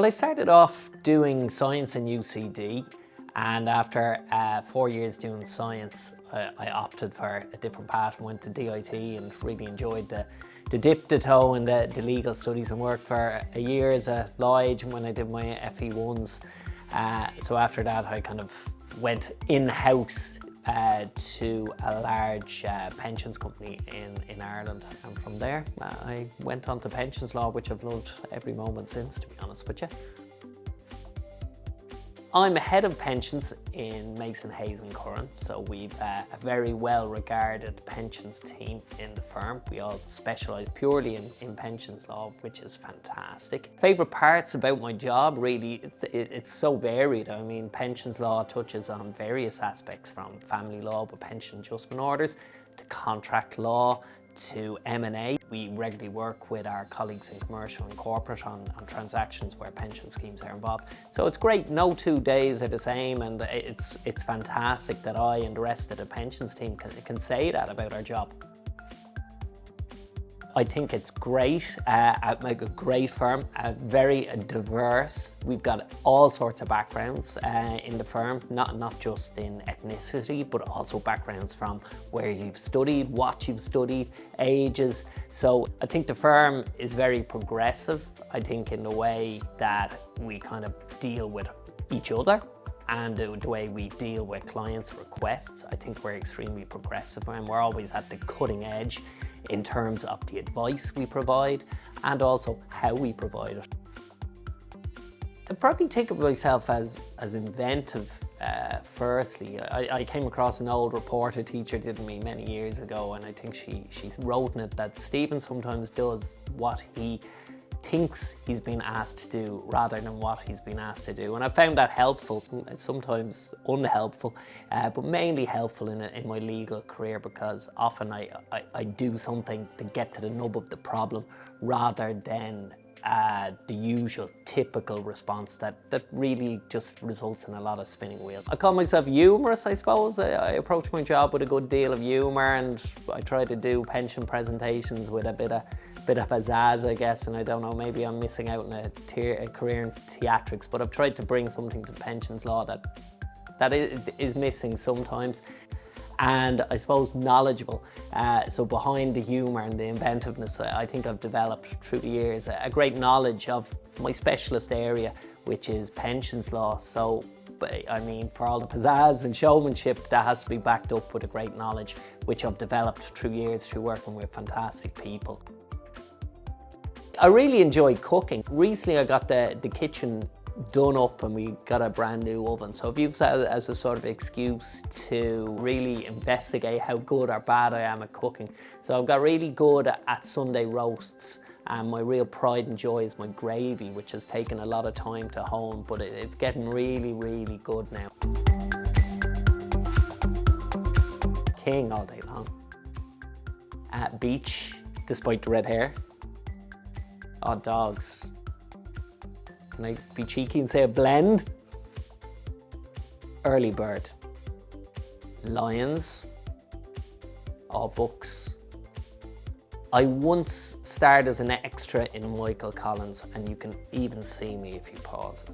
Well, I started off doing science in UCD, and after 4 years doing science, I opted for a different path and went to DIT and really enjoyed the dip the toe in the legal studies, and worked for a year as a law agent when I did my FE1s. So after that I kind of went in-house to a large pensions company in Ireland, and from there I went on to pensions law, which I've loved every moment since, to be honest with you. I'm a head of pensions in Mason, Hayes and Curran, so we've a very well regarded pensions team in the firm. We all specialise purely in pensions law, which is fantastic. Favourite parts about my job, really, it's so varied. I mean, pensions law touches on various aspects, from family law with pension adjustment orders, to contract law, to M&A. We regularly work with our colleagues in commercial and corporate on transactions where pension schemes are involved. So it's great, no 2 days are the same, and it's fantastic that I and the rest of the pensions team can say that about our job. I think it's great, a great firm, very diverse. We've got all sorts of backgrounds in the firm, not just in ethnicity, but also backgrounds from where you've studied, what you've studied, ages. So I think the firm is very progressive, I think, in the way that we kind of deal with each other and the way we deal with clients' requests. I think we're extremely progressive, and we're always at the cutting edge in terms of the advice we provide and also how we provide it. I probably think of myself as inventive. Firstly, I came across an old report a teacher did me many years ago, and I think she wrote in it that Stephen sometimes does what he thinks he's been asked to do rather than what he's been asked to do, and I found that helpful, sometimes unhelpful, but mainly helpful in my legal career, because often I do something to get to the nub of the problem rather than the usual typical response that really just results in a lot of spinning wheels. I call myself humorous, I suppose. I approach my job with a good deal of humour, and I try to do pension presentations with a bit of pizzazz, I guess, and I don't know, maybe I'm missing out on a career in theatrics, but I've tried to bring something to pensions law that is missing sometimes. And I suppose knowledgeable. So behind the humour and the inventiveness, I think I've developed through the years a great knowledge of my specialist area, which is pensions law. So, I mean, for all the pizzazz and showmanship, that has to be backed up with a great knowledge, which I've developed through years through working with fantastic people. I really enjoy cooking. Recently I got the kitchen done up and we got a brand new oven, so I've used that as a sort of excuse to really investigate how good or bad I am at cooking. So I've got really good at Sunday roasts, and my real pride and joy is my gravy, which has taken a lot of time to hone, but it's getting really, really good now. King all day long. Beach, despite the red hair. Oh, dogs. Can I be cheeky and say a blend? Early bird. Lions. Or books. I once starred as an extra in Michael Collins, and you can even see me if you pause.